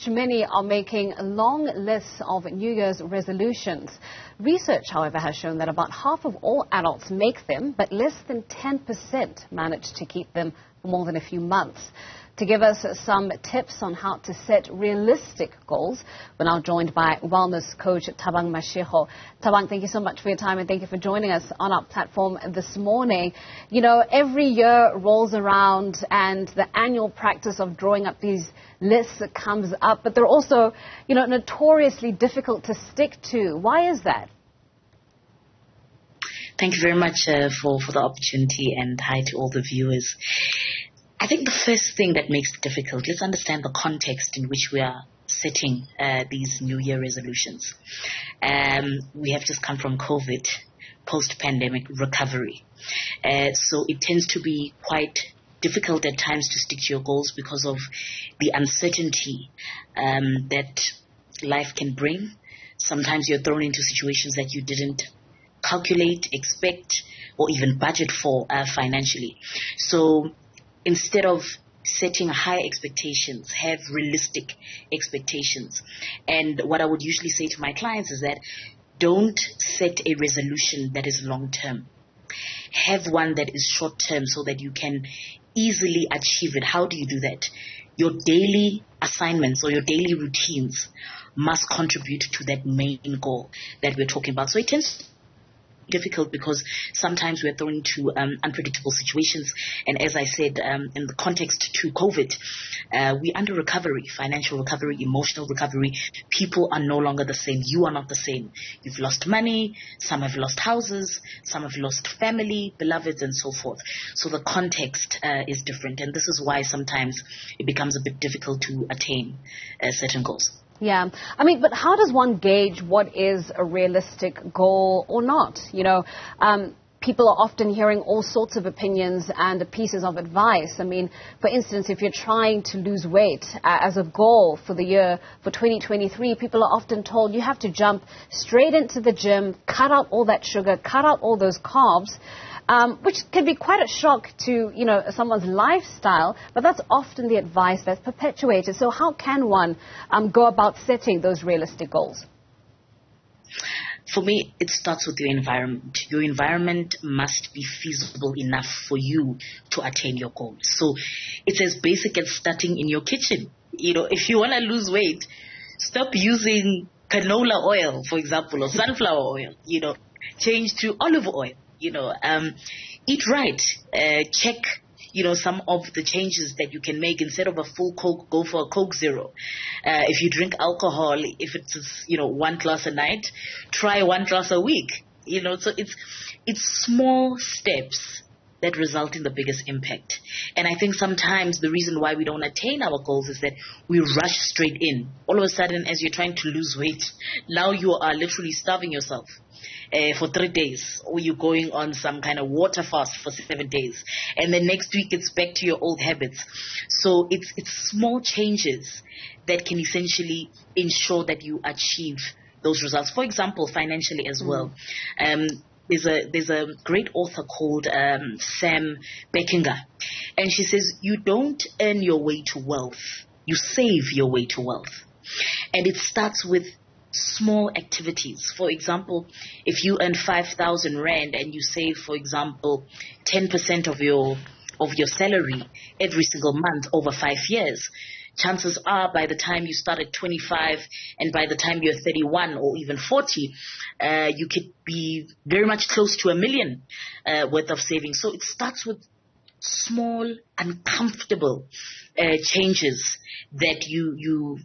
Many are making long lists of New Year's resolutions. Research, however, has shown that about half of all adults make them, but less than 10% manage to keep them for more than a few months. To give us some tips on how to set realistic goals, we're now joined by wellness coach Thabang Mashigo. Thabang, thank you so much for your time and thank you for joining us on our platform this morning. You know, every year rolls around and the annual practice of drawing up these lists comes up, but they're also, you know, notoriously difficult to stick to. Why is that? Thank you very much for the opportunity, and hi to all the viewers. I think the first thing that makes it difficult, let's understand the context in which we are setting these New Year resolutions. We have just come from COVID, post-pandemic recovery. So it tends to be quite difficult at times to stick to your goals because of the uncertainty that life can bring. Sometimes you're thrown into situations that you didn't calculate, expect, or even budget for financially. So instead of setting high expectations, have realistic expectations. And what I would usually say to my clients is that don't set a resolution that is long-term. Have one that is short-term so that you can easily achieve it. How do you do that? Your daily assignments or your daily routines must contribute to that main goal that we're talking about. So it tends difficult because sometimes we're thrown into unpredictable situations, and as I said, in the context to COVID, we're under recovery, financial recovery, emotional recovery. People are no longer the same. You are not the same. You've lost money, some have lost houses, some have lost family, beloveds, and so forth. So the context is different, and this is why sometimes it becomes a bit difficult to attain certain goals. Yeah, I mean, but how does one gauge what is a realistic goal or not? You know, people are often hearing all sorts of opinions and pieces of advice. I mean, for instance, if you're trying to lose weight as a goal for the year, for 2023, people are often told you have to jump straight into the gym, cut out all that sugar, cut out all those carbs. Which can be quite a shock to, you know, someone's lifestyle, but that's often the advice that's perpetuated. So how can one go about setting those realistic goals? For me, it starts with your environment. Your environment must be feasible enough for you to attain your goals. So it's as basic as starting in your kitchen. You know, if you want to lose weight, stop using canola oil, for example, or sunflower oil. You know, change to olive oil. You know, eat right, check, you know, some of the changes that you can make. Instead of a full Coke, go for a Coke Zero. If you drink alcohol, if it's, you know, 1 glass a night, try 1 glass a week. You know, so it's small steps that result in the biggest impact. And I think sometimes the reason why we don't attain our goals is that we rush straight in. All of a sudden, as you're trying to lose weight, now you are literally starving yourself for 3 days, or you're going on some kind of water fast for 7 days, and then next week it's back to your old habits. So it's small changes that can essentially ensure that you achieve those results. For example, financially as well. There's a great author called Sam Beckinger, and she says you don't earn your way to wealth, you save your way to wealth. And it starts with small activities. For example, if you earn 5,000 Rand and you save, for example, 10% of your salary every single month over 5 years, chances are by the time you start at 25 and by the time you're 31 or even 40, you could be very much close to 1 million worth of savings. So it starts with small, uncomfortable changes that you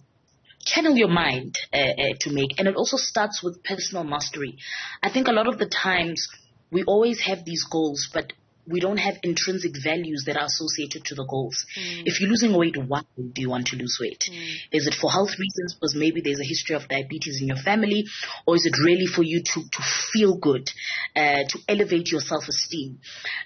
channel your mind to make. And it also starts with personal mastery. I think a lot of the times we always have these goals, but we don't have intrinsic values that are associated to the goals. If you're losing weight, why do you want to lose weight? Is it for health reasons because maybe there's a history of diabetes in your family? Or is it really for you to feel good, to elevate your self-esteem?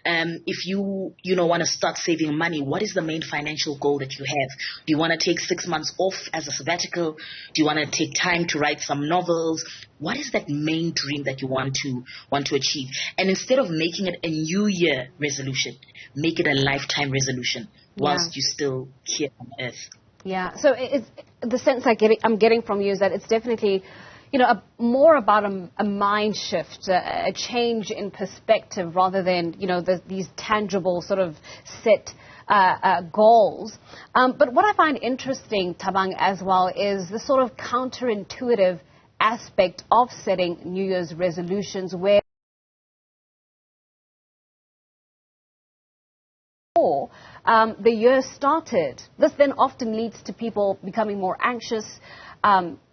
If you want to start saving money, what is the main financial goal that you have? Do you want to take 6 months off as a sabbatical? Do you want to take time to write some novels? What is that main dream that you want to achieve? And instead of making it a New Year resolution, make it a lifetime resolution whilst you're still here on earth. Yeah. So it's the sense I'm getting from you is that it's definitely, more about a mind shift, a change in perspective rather than, these tangible sort of set goals. But what I find interesting, Thabang, as well, is the sort of counterintuitive aspect of setting New Year's resolutions where the year started. This then often leads to people becoming more anxious,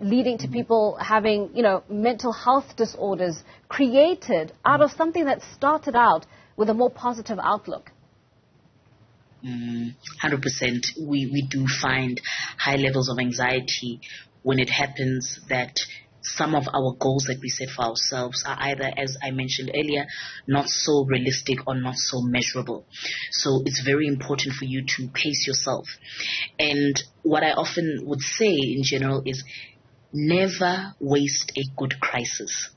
leading to people having, mental health disorders created out of something that started out with a more positive outlook. 100%. We do find high levels of anxiety when it happens that some of our goals that we set for ourselves are either, as I mentioned earlier, not so realistic or not so measurable. So it's very important for you to pace yourself. And what I often would say in general is never waste a good crisis.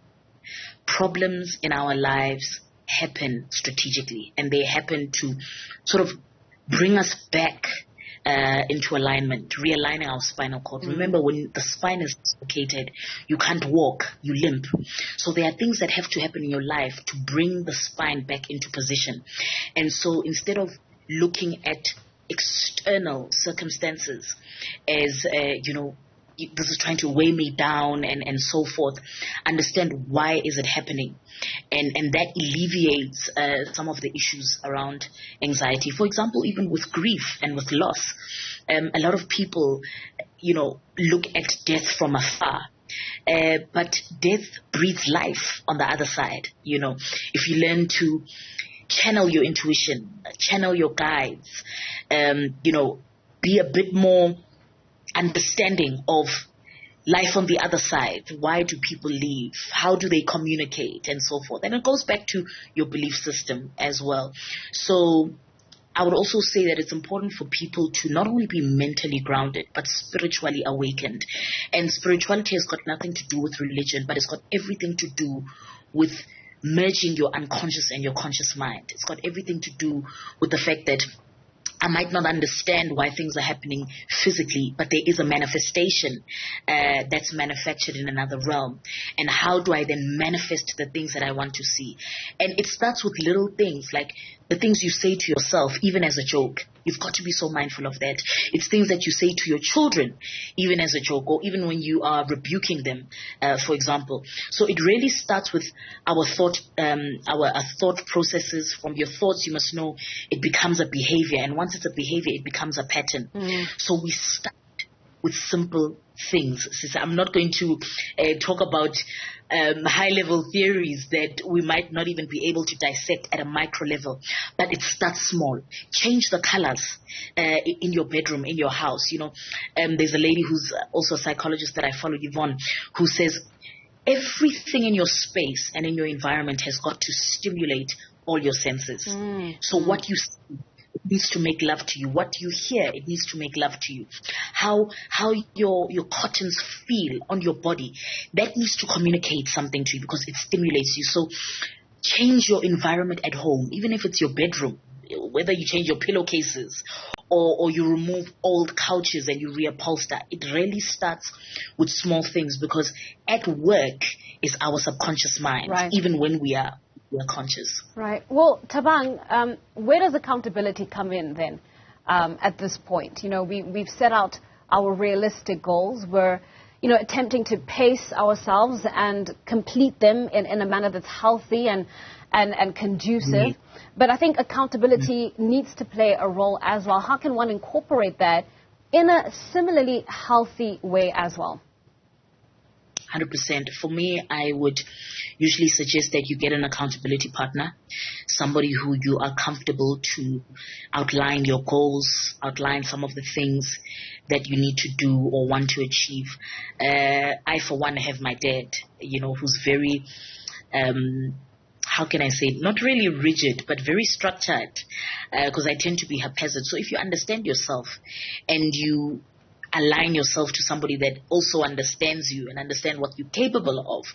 Problems in our lives happen strategically, and they happen to sort of bring us back into alignment, realigning our spinal cord. Remember, when the spine is dislocated, you can't walk, you limp. So there are things that have to happen in your life to bring the spine back into position. And so instead of looking at external circumstances as, this is trying to weigh me down and so forth, understand why is it happening. And that alleviates some of the issues around anxiety. For example, even with grief and with loss, a lot of people, look at death from afar. But death breathes life on the other side. If you learn to channel your intuition, channel your guides, be a bit more understanding of life on the other side. Why do people leave? How do they communicate and so forth? And it goes back to your belief system as well. So I would also say that it's important for people to not only be mentally grounded, but spiritually awakened. And spirituality has got nothing to do with religion, but it's got everything to do with merging your unconscious and your conscious mind. It's got everything to do with the fact that I might not understand why things are happening physically, but there is a manifestation that's manufactured in another realm. And how do I then manifest the things that I want to see? And it starts with little things, like the things you say to yourself, even as a joke. You've got to be so mindful of that. It's things that you say to your children, even as a joke, or even when you are rebuking them, for example. So it really starts with our thought processes. From your thoughts, you must know it becomes a behavior. And once it's a behavior, it becomes a pattern. So we start with simple things. I'm not going to talk about high-level theories that we might not even be able to dissect at a micro level, but it starts small. Change the colors in your bedroom, in your house. There's a lady who's also a psychologist that I follow, Yvonne, who says everything in your space and in your environment has got to stimulate all your senses. So what you see, it needs to make love to you. What you hear, it needs to make love to you. How your cottons feel on your body, that needs to communicate something to you because it stimulates you. So change your environment at home, even if it's your bedroom, whether you change your pillowcases or you remove old couches and you reupholster. It really starts with small things, because at work is our subconscious mind, right, even when we are conscious. Right. Well, Thabang, where does accountability come in then at this point? We've set out our realistic goals. We're, attempting to pace ourselves and complete them in a manner that's healthy and conducive. But I think accountability needs to play a role as well. How can one incorporate that in a similarly healthy way as well? 100%. For me, I would usually suggest that you get an accountability partner, somebody who you are comfortable to outline your goals, outline some of the things that you need to do or want to achieve. I, for one, have my dad, who's very, how can I say, not really rigid, but very structured, because I tend to be haphazard. So if you understand yourself and you align yourself to somebody that also understands you and understand what you're capable of,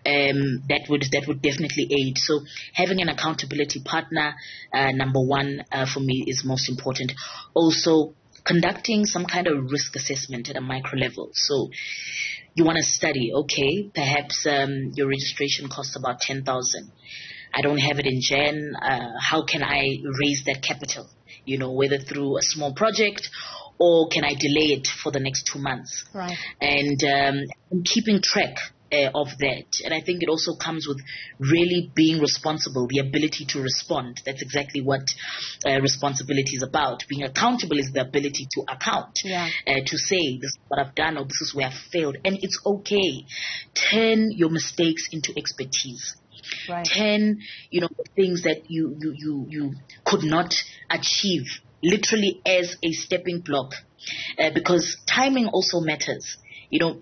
that would definitely aid. So having an accountability partner, number one, for me, is most important. Also, conducting some kind of risk assessment at a micro level. So you want to study, okay, perhaps your registration costs about 10,000. I don't have it in Jan. How can I raise that capital? You know, whether through a small project or can I delay it for the next 2 months? Right. And keeping track of that. And I think it also comes with really being responsible, the ability to respond. That's exactly what responsibility is about. Being accountable is the ability to account, to say this is what I've done or this is where I've failed. And it's okay. Turn your mistakes into expertise. Right. 10, things that you could not achieve literally as a stepping block, because timing also matters.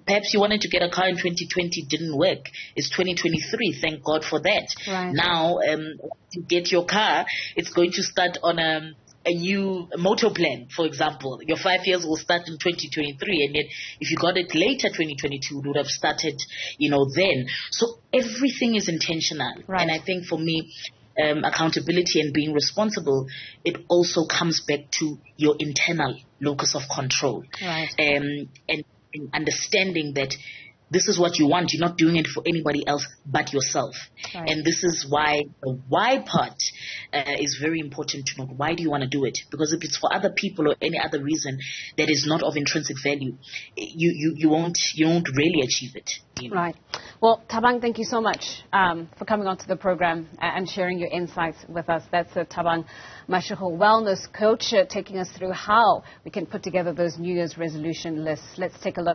Perhaps you wanted to get a car in 2020, didn't work. It's 2023. Thank God for that. Right. Now, to get your car, it's going to start on a new motor plan, for example. Your 5 years will start in 2023, and then if you got it later, 2022, it would have started, then. So everything is intentional. Right. And I think for me, accountability and being responsible, it also comes back to your internal locus of control. Right. And understanding that this is what you want. You're not doing it for anybody else but yourself. Right. And this is why the why part is very important to know. Why do you want to do it? Because if it's for other people or any other reason that is not of intrinsic value, you won't really achieve it. Right. Well, Thabang, thank you so much for coming onto the program and sharing your insights with us. That's Thabang Mashigo, wellness coach, taking us through how we can put together those New Year's resolution lists. Let's take a look.